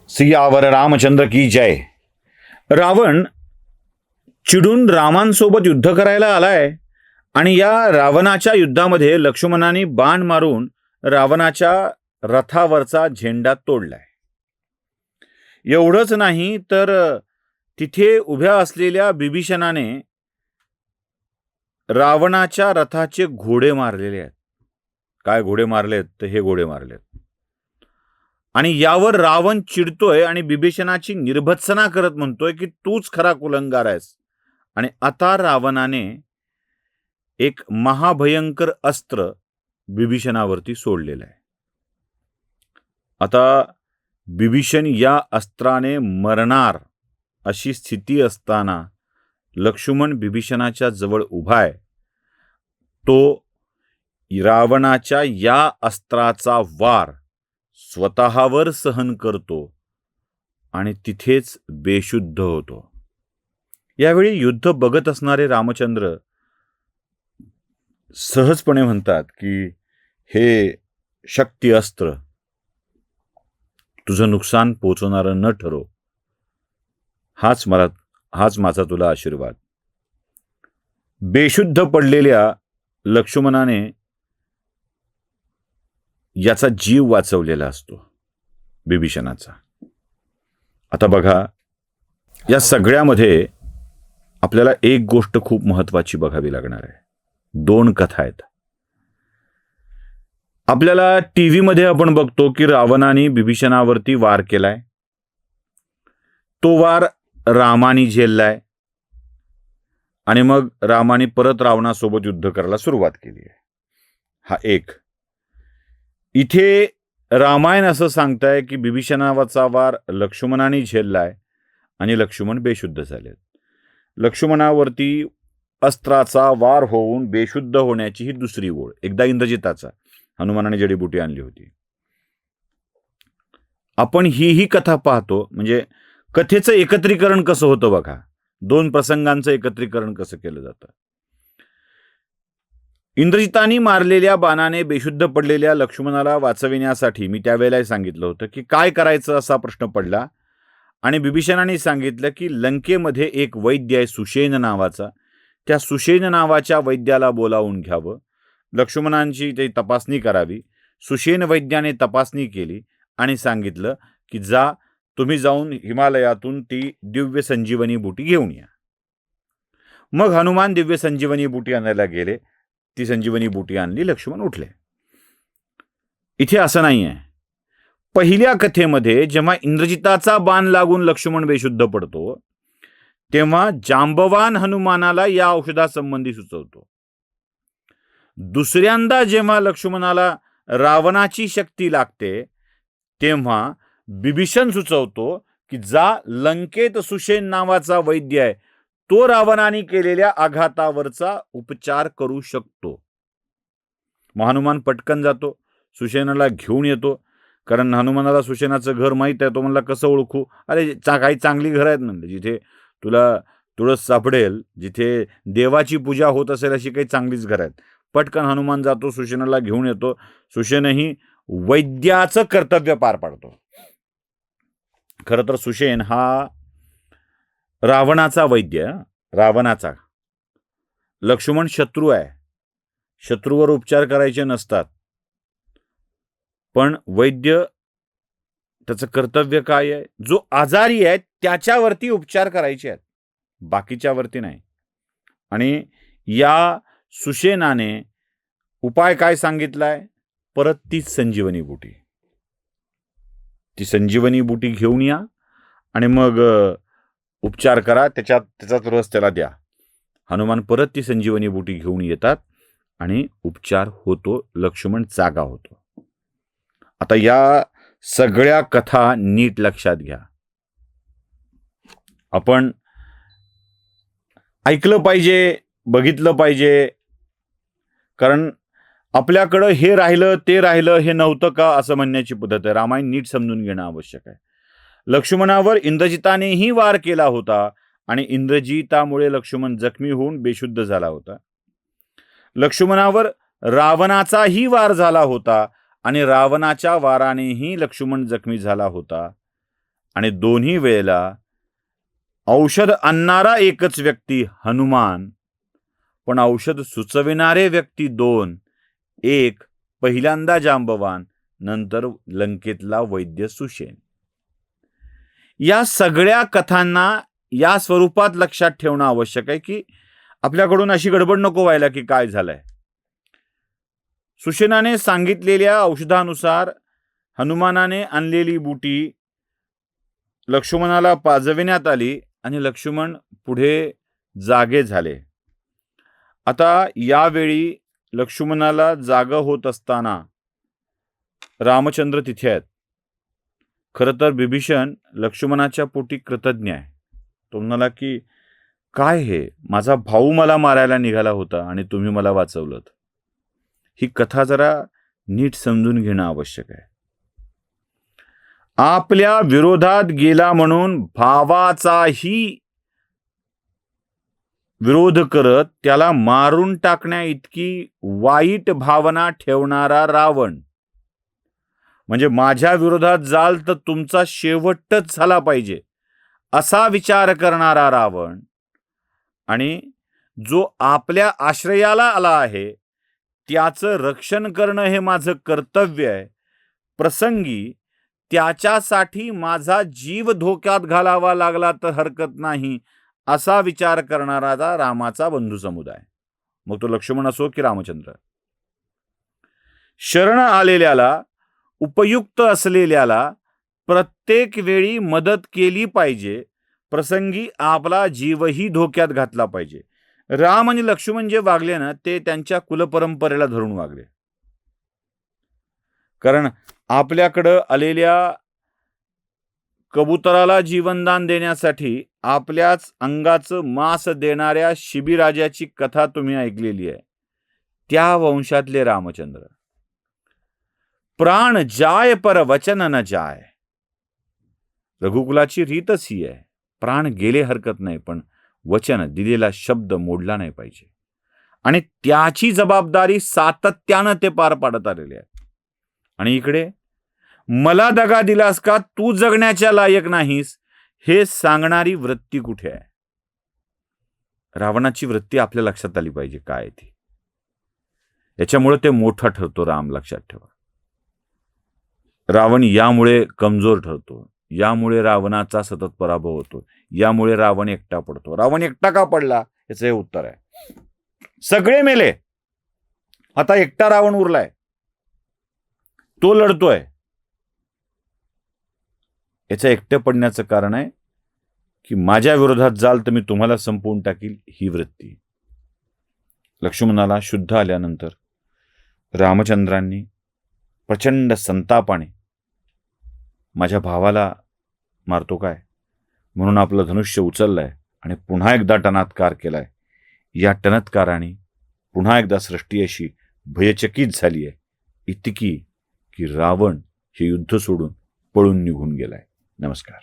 सियावर रामचंद्र की जय. रावण चिडून रामांसोबत युद्ध करायला आलाय आणि या रावणाच्या युद्धामध्ये लक्ष्मणाने बाण मारून रावणाच्या रथावरचा झेंडा तोडलाय. एवढंच नाही तर तिथे उभ्या असलेल्या बिभीषणाने रावणाच्या रथाचे घोडे मारलेले आहेत. काय घोडे मारलेत तर हे घोडे मारलेत. आणि यावर रावण चिडतोय आणि बिभीषणाची निर्भत्सना करत म्हणतोय की तूच खरा कुलंगार आहेस. आणि आता रावणाने एक महाभयंकर अस्त्र बिभीषणावरती सोडलेलं आहे. आता बिभीषण या अस्त्राने मरणार अशी स्थिती असताना लक्ष्मण बिभीषणाच्या जवळ उभा आहे. तो रावणाच्या या अस्त्राचा वार स्वतःवर सहन करतो आणि तिथेच बेशुद्ध होतो. यावेळी युद्ध बघत असणारे रामचंद्र सहजपणे म्हणतात की हे शक्ती अस्त्र तुझं नुकसान पोचवणारं न ठरो. हाच माझा तुला आशीर्वाद. बेशुद्ध पडलेल्या लक्ष्मणाने याचा जीव वाचवलेला असतो बिभीषणाचा. आता बघा, या सगळ्यामध्ये आपल्याला एक गोष्ट खूप महत्वाची बघावी लागणार आहे. दोन कथा आहेत. आपल्याला टीव्हीमध्ये आपण बघतो की रावणाने बिभीषणावरती वार केलाय. तो वार रामाने झेललाय आणि मग रामाने परत रावणासोबत युद्ध करायला सुरुवात केली आहे. हा एक. इथे रामायण असं सांगताय की बिभीषणाचा वार लक्ष्मणाने झेललाय आणि लक्ष्मण बेशुद्ध झालेत. लक्ष्मणावरती अस्त्राचा वार होऊन बेशुद्ध होण्याची ही दुसरी ओळ. एकदा इंद्रजिताचा हनुमानाने जडीबुटी आणली होती. आपण ही कथा पाहतो. म्हणजे कथेचं एकत्रीकरण कसं होतं बघा. दोन प्रसंगांचं एकत्रीकरण कसं केलं जातं. इंद्रजिताने मारलेल्या बाणाने बेशुद्ध पडलेल्या लक्ष्मणाला वाचविण्यासाठी मी त्यावेळेला सांगितलं होतं की काय करायचं असा प्रश्न पडला. आणि बिभीषणाने सांगितलं की लंकेमध्ये एक वैद्य आहे सुषेण नावाचा. त्या सुषेण नावाच्या वैद्याला बोलावून घ्यावं. लक्ष्मणांची ते तपासणी करावी. सुषेण वैद्याने तपासणी केली आणि सांगितलं की तुम्ही जाऊन हिमालयातून ती दिव्य संजीवनी बुटी घेऊन या. मग हनुमान दिव्य संजीवनी बुटी आणायला गेले. ती संजीवनी बुटी आणली. लक्ष्मण उठले. इथे असं नाही आहे. पहिल्या कथेमध्ये जेव्हा इंद्रजिताचा बाण लागून लक्ष्मण बेशुद्ध पडतो तेव्हा जांबवान हनुमानाला या औषधासंबंधी सुचवतो. दुसऱ्यांदा जेव्हा लक्ष्मणाला रावणाची शक्ती लागते तेव्हा बिभीषण सुचवतो की लंकेत सुषेण नावाचा वैद्य आहे, तो रावणाने केलेल्या आघातावरचा उपचार करू शकतो. मग हनुमान पटकन जातो, सुषेणाला घेऊन येतो. कारण हनुमानाला सुषेणाचं घर माहीत आहे. तो म्हणला कसं ओळखू. अरे काही चांगली घरं आहेत म्हणलं जिथे तुला तुळस सापडेल, जिथे देवाची पूजा होत असेल अशी काही चांगलीच घरं आहेत. पटकन हनुमान जातो, सुषेणाला घेऊन येतो. सुषेणही वैद्याचं कर्तव्य पार पाडतो. खरं तर सुषेण हा रावणाचा वैद्य. रावणाचा. लक्ष्मण शत्रू आहे. शत्रूवर उपचार करायचे नसतात. पण वैद्य त्याचं कर्तव्य काय आहे, जो आजारी आहे त्याच्यावरती उपचार करायचे आहेत, बाकीच्यावरती नाही. आणि या सुषेणाने उपाय काय सांगितलाय, परत तीच संजीवनी बुटी. ती संजीवनी बुटी घेऊन या आणि मग उपचार करा, त्याचाच रस त्याला द्या. हनुमान परत ती संजीवनी बुटी घेऊन येतात आणि उपचार होतो. लक्ष्मण जागा होतो. आता या सगळ्या कथा नीट लक्षात घ्या. आपण ऐकलं पाहिजे, बघितलं पाहिजे. कारण आपल्याकडं हे राहिलं ते राहिलं हे नव्हतं का असं म्हणण्याची पद्धत आहे. रामायण नीट समजून घेणं आवश्यक आहे. लक्ष्मणावर इंद्रजितानेही वार केला होता आणि इंद्रजितामुळे लक्ष्मण जखमी होऊन बेशुद्ध झाला होता. लक्ष्मणावर रावणाचाही वार झाला होता आणि रावणाच्या वारानेही लक्ष्मण जखमी झाला होता. आणि दोन्ही वेळेला औषध आणणारा एकच व्यक्ती हनुमान, पण औषध सुचविणारे व्यक्ती दोन. एक पहिल्यांदा जांबवान, नंतर लंकेतला वैद्य सुषेण. या सगळ्या कथांना या स्वरूपात लक्षात ठेवणं आवश्यक आहे की आपल्याकडून अशी गडबड नको व्हायला की काय झालंय. सुषेणाने सांगितलेल्या औषधानुसार हनुमानाने आणलेली बुटी लक्ष्मणाला पाजविण्यात आली आणि लक्ष्मण पुढे जागे झाले. आता यावेळी लक्ष्मणाला जागा होत असताना रामचंद्र तिथे आहेत. खरं तर बिभीषण लक्ष्मणाच्या पोटी कृतज्ञ आहे. तो म्हणाला की काय हे, माझा भाऊ मला मारायला निघाला होता आणि तुम्ही मला वाचवलं. ही कथा जरा नीट समजून घेणं आवश्यक आहे. आपल्या विरोधात गेला म्हणून भावाचाही विरोध करत त्याला मारून टाकण्या इतकी वाईट भावना ठेवणारा रावण, म्हणजे माझ्या विरोधात जाल तर तुमचा शेवटच झाला पाहिजे असा विचार करणारा रावण, आणि जो आपल्या आश्रयाला आला आहे त्याचं रक्षण करणं हे माझं कर्तव्य आहे, प्रसंगी त्याच्यासाठी माझा जीव धोक्यात घालावा लागला तर हरकत नाही असा विचार करणारा रामाचा बंधू समुदाय, मग तो लक्ष्मण असो की रामचंद्र. शरण आलेल्याला, उपयुक्त असलेल्याला प्रत्येक वेळी मदत केली पाहिजे, प्रसंगी आपला जीवही धोक्यात घातला पाहिजे. राम आणि लक्ष्मण जे वागले ना ते त्यांच्या कुलपरंपरेला धरून वागले. कारण आपल्याकडं आलेल्या कबुतराला जीवनदान देण्यासाठी आपल्याच अंगाचं मांस देणाऱ्या शिबीराजाची कथा तुम्ही ऐकलेली आहे. त्या वंशातले रामचंद्र. प्राण जाय पर वचन न जाय. रघुकुलाची रीतच ही आहे. प्राण गेले हरकत नाही, पण वचन दिलेला शब्द मोडला नाही पाहिजे. आणि त्याची जबाबदारी सातत्यानं ते पार पाडत आलेले आहेत. आणि इकडे मला दगा दिलास का, तू जगण्याच्या लायक नाहीस, हे सांगणारी वृत्ती कुठे आहे? रावणाची वृत्ती आपल्या लक्षात आली पाहिजे काय ती. याच्यामुळे ते मोठा ठरतो राम, लक्षात ठेवा. रावण यामुळे कमजोर ठरतो, यामुळे रावणाचा सतत पराभव होतो, यामुळे रावण एकटा पडतो. रावण एकटा का पडला याचं हे उत्तर आहे. सगळे मेले, आता एकटा रावण उरलाय, तो लढतोय. याचं एकटं पडण्याचं कारण आहे की माझ्या विरोधात जाल तर मी तुम्हाला संपवून टाकील, ही वृत्ती. लक्ष्मणाला शुद्ध आल्यानंतर रामचंद्रांनी प्रचंड संतापाने माझ्या भावाला मारतो काय म्हणून आपलं धनुष्य उचललंय आणि पुन्हा एकदा टनात्कार केलाय. या टनात्काराने पुन्हा एकदा सृष्टी अशी भयचकित झाली आहे, इतकी की रावण हे युद्ध सोडून पळून निघून गेलाय. नमस्कार.